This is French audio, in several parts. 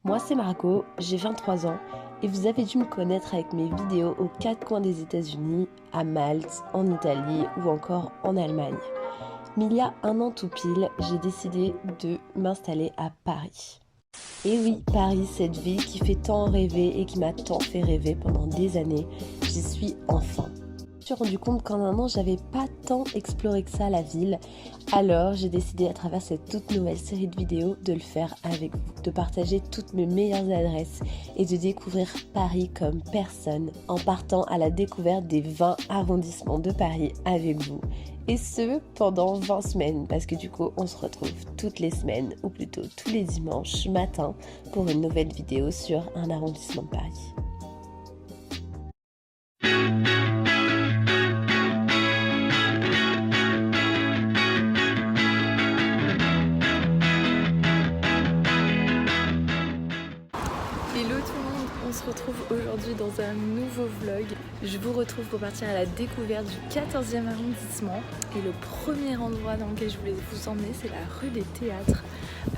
Moi c'est Margot, j'ai 23 ans et vous avez dû me connaître avec mes vidéos aux quatre coins des États-Unis, à Malte, en Italie ou encore en Allemagne. Mais il y a un an tout pile, j'ai décidé de m'installer à Paris. Et oui, Paris, cette ville qui fait tant rêver et qui m'a tant fait rêver pendant des années, j'y suis enfin. Je me suis rendu compte qu'en un an, j'avais pas tant exploré que ça la ville. Alors, j'ai décidé à travers cette toute nouvelle série de vidéos de le faire avec vous, de partager toutes mes meilleures adresses et de découvrir Paris comme personne en partant à la découverte des 20 arrondissements de Paris avec vous. Et ce, pendant 20 semaines, parce que du coup, on se retrouve toutes les semaines, ou plutôt tous les dimanches matin, pour une nouvelle vidéo sur un arrondissement de Paris. Hello tout le monde, on se retrouve aujourd'hui dans un nouveau vlog. Je vous retrouve pour partir à la découverte du 14e arrondissement. Et le premier endroit dans lequel je voulais vous emmener, c'est la rue des Théâtres.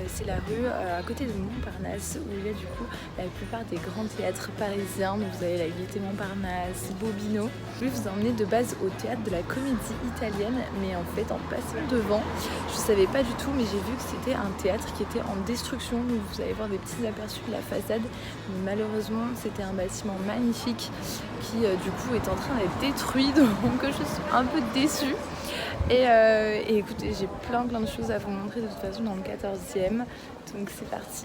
C'est la rue à côté de Montparnasse où il y a du coup la plupart des grands théâtres parisiens. Donc vous avez la Gaîté Montparnasse, Bobino. Je voulais vous emmener de base au théâtre de la Comédie Italienne, mais en fait en passant devant, je ne savais pas du tout, mais j'ai vu que c'était un théâtre qui était en destruction. Donc vous allez voir des petits aperçus de la façade. Mais malheureusement, c'était un bâtiment magnifique qui du coup est en train d'être détruit, donc je suis un peu déçue. Et écoutez, j'ai plein de choses à vous montrer de toute façon dans le 14e, donc c'est parti.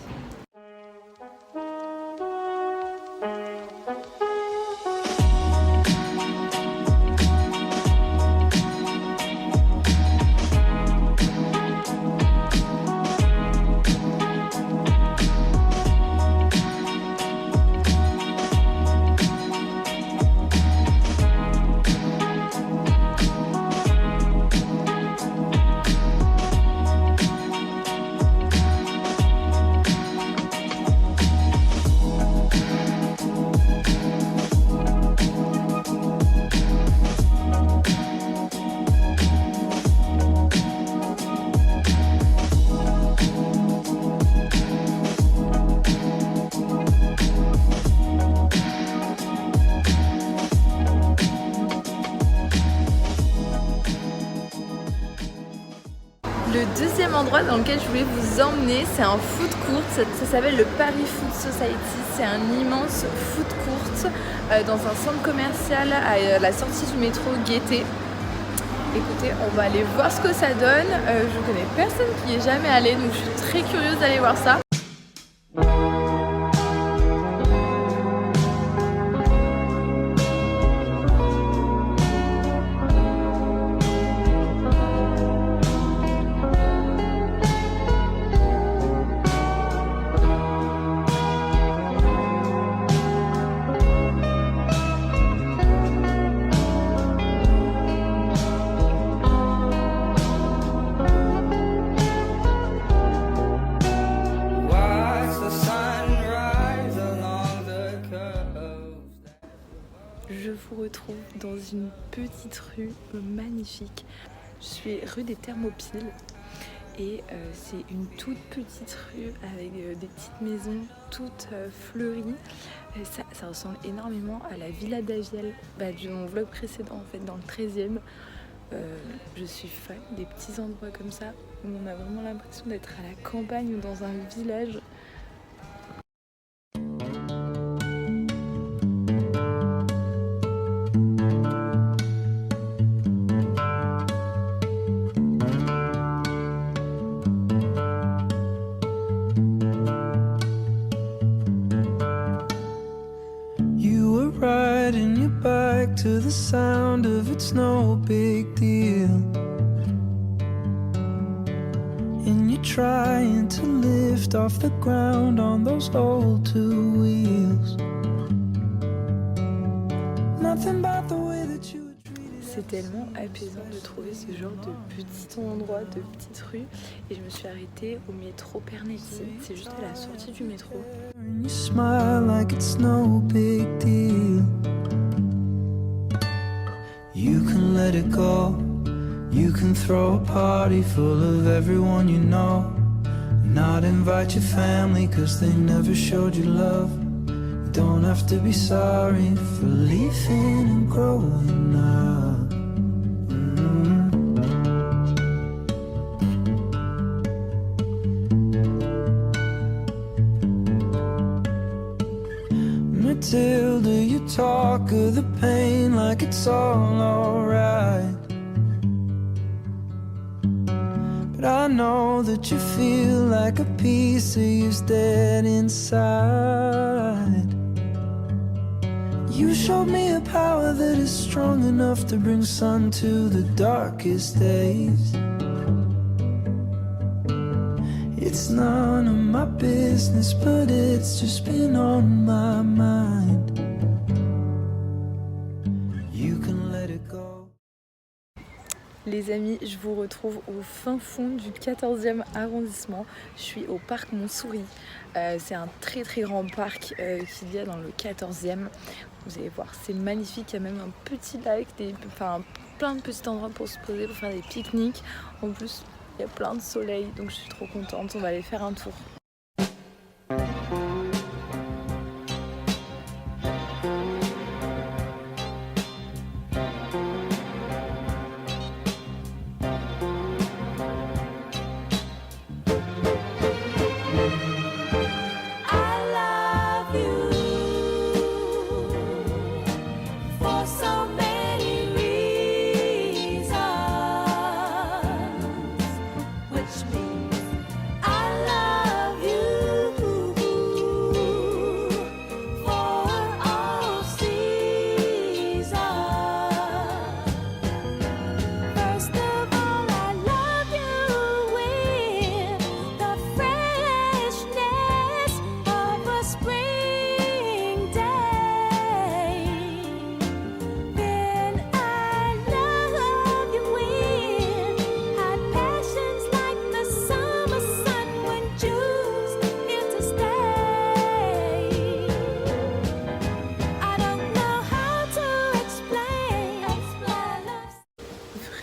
Le deuxième endroit dans lequel je voulais vous emmener, c'est un food court, ça s'appelle le Paris Food Society. C'est un immense food court dans un centre commercial à la sortie du métro Gaîté. Écoutez, on va aller voir ce que ça donne. Je connais personne qui y est jamais allé, donc je suis très curieuse d'aller voir ça. Je vous retrouve dans une petite rue magnifique. Je suis rue des Thermopyles et c'est une toute petite rue avec des petites maisons toutes fleuries. Ça ressemble énormément à la Villa d'Agiel de mon vlog précédent en fait, dans le 13e. Je suis fan des petits endroits comme ça où on a vraiment l'impression d'être à la campagne ou dans un village. Riding your bike to the sound of it's no big deal, and you're trying to lift off the ground on those old two wheels. Nothing but the way that you were treated. C'est tellement apaisant de trouver ce genre de petits endroits, de petites rues. Et je me suis arrêtée au métro Pernetti. C'est juste à la sortie du métro. You smile like it's no big deal. You can let it go. You can throw a party full of everyone you know. not invite your family cause they never showed you love. You don't have to be sorry for leaving and growing up. Matilda, you talk of the pain like it's all alright. But I know that you feel like a piece of you's dead inside. You showed me a power that is strong enough to bring sun to the darkest days. It's none of my business, but it's just been on my mind. You can let it go. Les amis, je vous retrouve au fin fond du 14e arrondissement. Je suis au parc Montsouris. C'est un très très grand parc qu'il y a dans le 14e. Vous allez voir, c'est magnifique. Il y a même un petit lac, plein de petits endroits pour se poser, pour faire des pique-niques. En plus, il y a plein de soleil, donc je suis trop contente. On va aller faire un tour.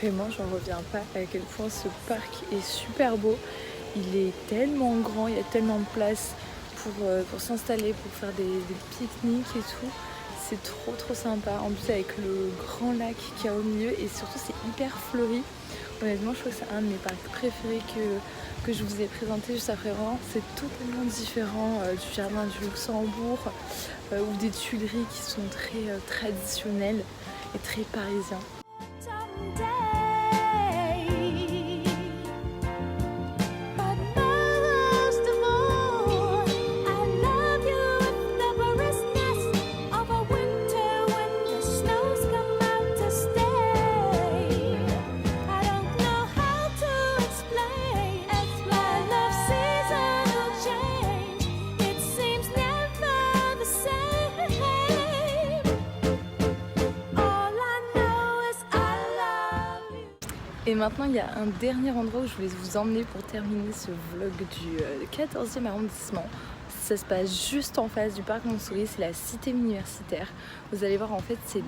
Vraiment, j'en reviens pas à quel point ce parc est super beau. Il est tellement grand, il y a tellement de place pour s'installer, pour faire des pique-niques et tout. C'est trop sympa. En plus avec le grand lac qu'il y a au milieu et surtout c'est hyper fleuri. Honnêtement, je trouve que c'est un de mes parcs préférés que je vous ai présenté juste après. Vraiment, c'est totalement différent du jardin du Luxembourg ou des Tuileries qui sont très traditionnels et très parisiens. Et maintenant, il y a un dernier endroit où je voulais vous emmener pour terminer ce vlog du 14e arrondissement. Ça se passe juste en face du parc Montsouris, c'est la cité universitaire. Vous allez voir, en fait, c'est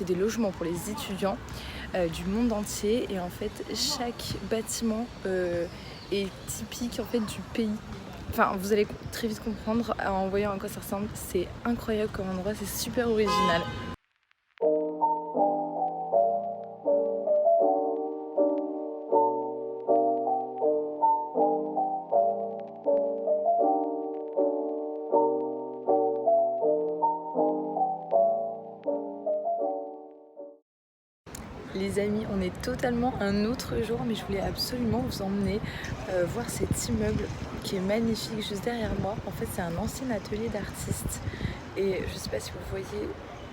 des logements pour les étudiants du monde entier. Et en fait, chaque bâtiment est typique en fait, du pays. Enfin, vous allez très vite comprendre en voyant à quoi ça ressemble. C'est incroyable comme endroit, c'est super original. Les amis, on est totalement un autre jour, mais je voulais absolument vous emmener voir cet immeuble qui est magnifique juste derrière moi. En fait, c'est un ancien atelier d'artistes et je sais pas si vous voyez,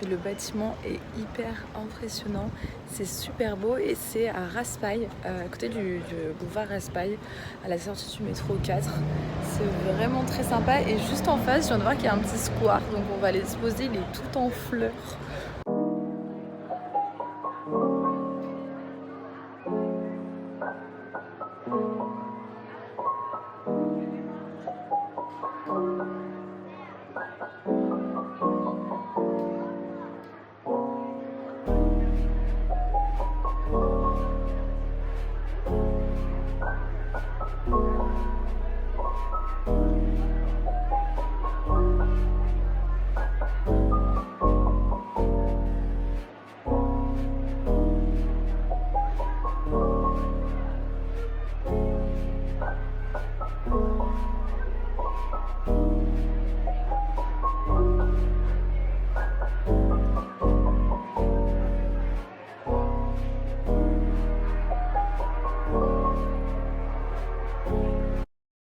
le bâtiment est hyper impressionnant. C'est super beau et c'est à Raspail, à côté du boulevard Raspail, à la sortie du métro 4. C'est vraiment très sympa et juste en face, je viens de voir qu'il y a un petit square, donc on va aller se poser. Il est tout en fleurs.